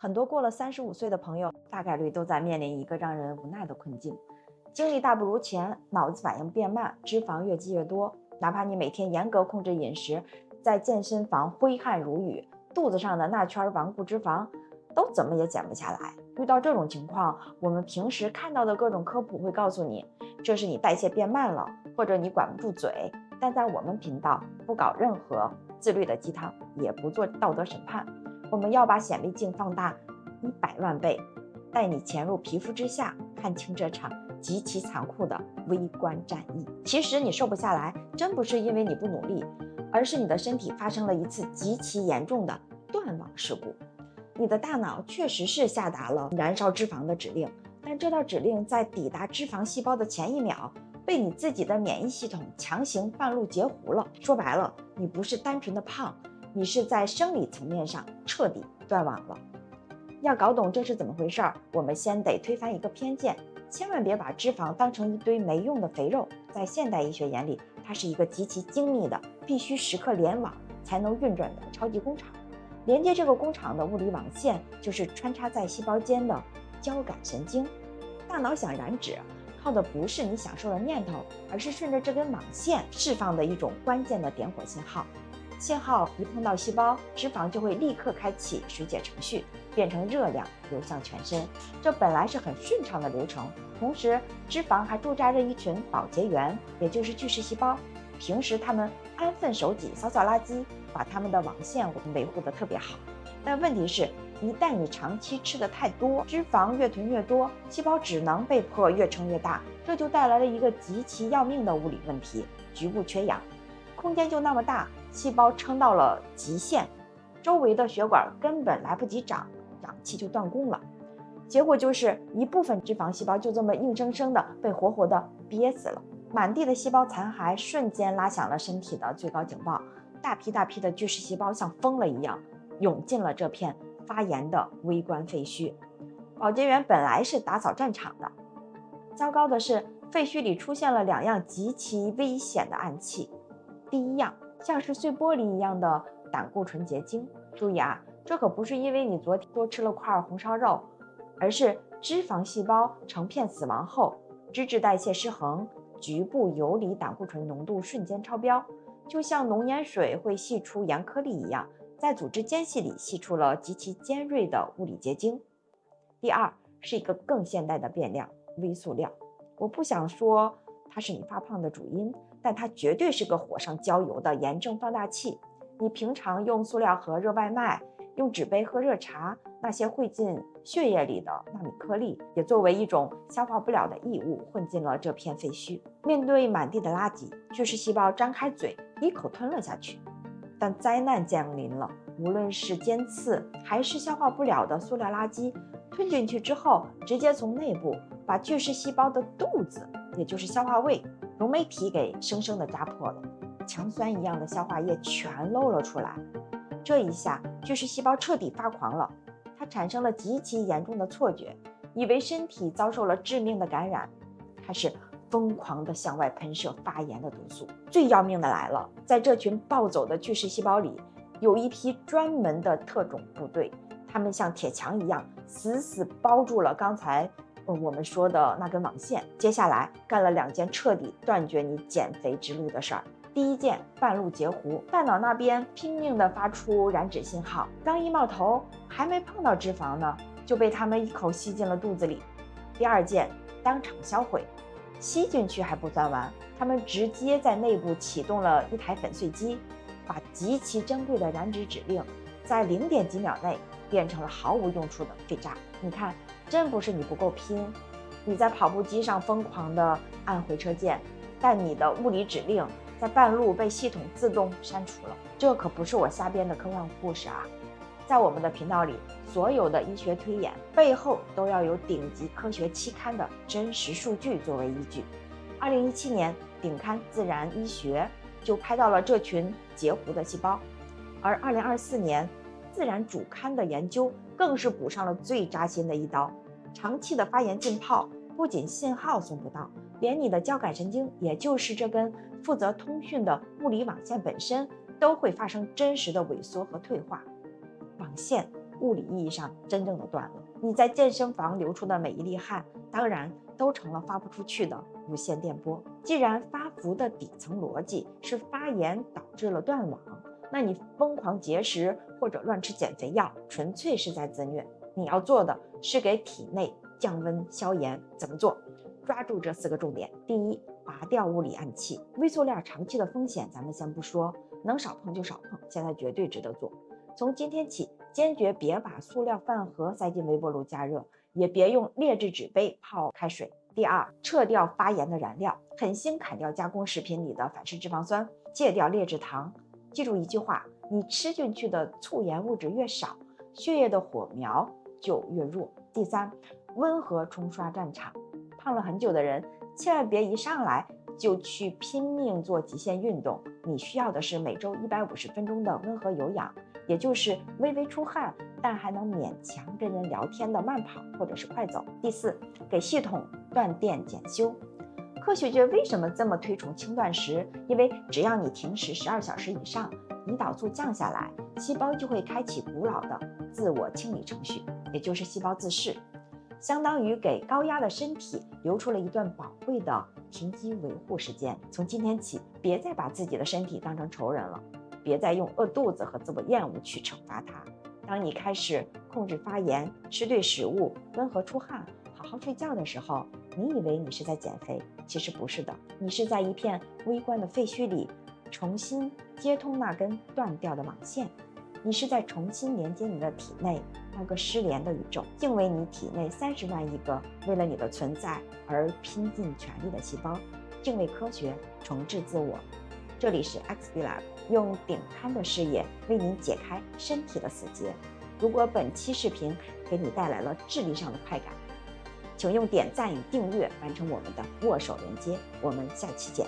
很多过了35岁的朋友，大概率都在面临一个让人无奈的困境：精力大不如前，脑子反应变慢，脂肪越积越多。哪怕你每天严格控制饮食，在健身房挥汗如雨，肚子上的那圈顽固脂肪都怎么也减不下来。遇到这种情况，我们平时看到的各种科普会告诉你，这是你代谢变慢了，或者你管不住嘴。但在我们频道不搞任何自律的鸡汤，也不做道德审判，我们要把显微镜放大100万倍，带你潜入皮肤之下，看清这场极其残酷的微观战役。其实你瘦不下来，真不是因为你不努力，而是你的身体发生了一次极其严重的断网事故。你的大脑确实是下达了燃烧脂肪的指令，但这道指令在抵达脂肪细胞的前一秒，被你自己的免疫系统强行半路截胡了。说白了，你不是单纯的胖，你是在生理层面上彻底断网了。要搞懂这是怎么回事，我们先得推翻一个偏见，千万别把脂肪当成一堆没用的肥肉。在现代医学眼里，它是一个极其精密的，必须时刻联网才能运转的超级工厂。连接这个工厂的物理网线，就是穿插在细胞间的交感神经。大脑想燃脂，靠的不是你享受的念头，而是顺着这根网线释放的一种关键的点火信号。信号一碰到细胞，脂肪就会立刻开启水解程序，变成热量流向全身。这本来是很顺畅的流程，同时脂肪还驻扎着一群保洁员，也就是巨噬细胞。平时它们安分守己，扫扫垃圾，把它们的网线维护得特别好。但问题是，一旦你长期吃得太多，脂肪越囤越多，细胞只能被迫越撑越大，这就带来了一个极其要命的物理问题：局部缺氧。空间就那么大，细胞撑到了极限，周围的血管根本来不及长，氧气就断供了。结果就是一部分脂肪细胞就这么硬生生的被活活的憋死了。满地的细胞残骸瞬间拉响了身体的最高警报，大批大批的巨噬细胞像疯了一样涌进了这片发炎的微观废墟。保洁员本来是打扫战场的，糟糕的是废墟里出现了2样极其危险的暗器。第一样，像是碎玻璃一样的胆固醇结晶。注意啊，这可不是因为你昨天多吃了块红烧肉，而是脂肪细胞成片死亡后，脂质代谢失衡，局部游离胆固醇浓度瞬间超标，就像浓盐水会析出盐颗粒一样，在组织间隙里析出了极其尖锐的物理结晶。第二，是一个更现代的变量——微塑料。我不想说它是你发胖的主因，但它绝对是个火上浇油的炎症放大器。你平常用塑料盒热外卖，用纸杯喝热茶，那些汇进血液里的纳米颗粒，也作为一种消化不了的异物混进了这片废墟。面对满地的垃圾，巨噬细胞张开嘴，一口吞了下去。但灾难降临了，无论是尖刺还是消化不了的塑料垃圾，吞进去之后，直接从内部把巨噬细胞的肚子，也就是消化胃、溶酶体给生生的扎破了，强酸一样的消化液全漏了出来。这一下，巨噬细胞彻底发狂了，它产生了极其严重的错觉，以为身体遭受了致命的感染，开始疯狂地向外喷射发炎的毒素。最要命的来了，在这群暴走的巨噬细胞里，有一批专门的特种部队，他们像铁墙一样死死包住了刚才我们说的那根网线。接下来干了2件彻底断绝你减肥之路的事儿。第一件，半路截胡，大脑那边拼命地发出燃脂信号，刚一冒头，还没碰到脂肪呢，就被他们一口吸进了肚子里。第二件，当场销毁，吸进去还不算完，他们直接在内部启动了一台粉碎机，把极其珍贵的燃脂指令在0点几秒内变成了毫无用处的废渣。你看，真不是你不够拼，你在跑步机上疯狂地按回车键，但你的物理指令在半路被系统自动删除了。这可不是我瞎编的科幻故事啊！在我们的频道里，所有的医学推演背后都要有顶级科学期刊的真实数据作为依据。2017年，顶刊《自然医学》就拍到了这群截胡的细胞，而2024年，《自然》主刊的研究更是补上了最扎心的一刀。长期的发炎浸泡，不仅信号送不到，连你的交感神经，也就是这根负责通讯的物理网线本身，都会发生真实的萎缩和退化。网线物理意义上真正的断了。你在健身房流出的每一粒汗，当然都成了发不出去的无线电波。既然发福的底层逻辑是发炎导致了断网，那你疯狂节食或者乱吃减肥药，纯粹是在自虐。你要做的是给体内降温消炎。怎么做？抓住这4个重点。第一，拔掉物理暗器。微塑料长期的风险咱们先不说，能少碰就少碰，现在绝对值得做。从今天起，坚决别把塑料饭盒塞进微波炉加热，也别用劣质纸杯泡开水。第二，撤掉发炎的燃料，狠心砍掉加工食品里的反式脂肪酸，戒掉劣质糖。记住一句话，你吃进去的促盐物质越少，血液的火苗就越弱。第三，温和冲刷战场。胖了很久的人，千万别一上来就去拼命做极限运动，你需要的是每周150分钟的温和有氧，也就是微微出汗但还能勉强跟人聊天的慢跑或者是快走。第四，给系统断电检修。科学界为什么这么推崇轻断食？因为只要你停食12小时以上，胰岛素降下来，细胞就会开启古老的自我清理程序，也就是细胞自噬，相当于给高压的身体留出了一段宝贵的停机维护时间。从今天起，别再把自己的身体当成仇人了，别再用饿肚子和自我厌恶去惩罚它。当你开始控制发炎，吃对食物，温和出汗，好好睡觉的时候，你以为你是在减肥，其实不是的，你是在一片微观的废墟里重新接通那根断掉的网线，你是在重新连接你的体内那个失联的宇宙。敬畏你体内30万亿个为了你的存在而拼尽全力的细胞，敬畏科学，重置自我。这里是 XB Lab， 用顶刊的视野为您解开身体的死结。如果本期视频给你带来了智力上的快感，请用点赞与订阅完成我们的握手连接。我们下期见。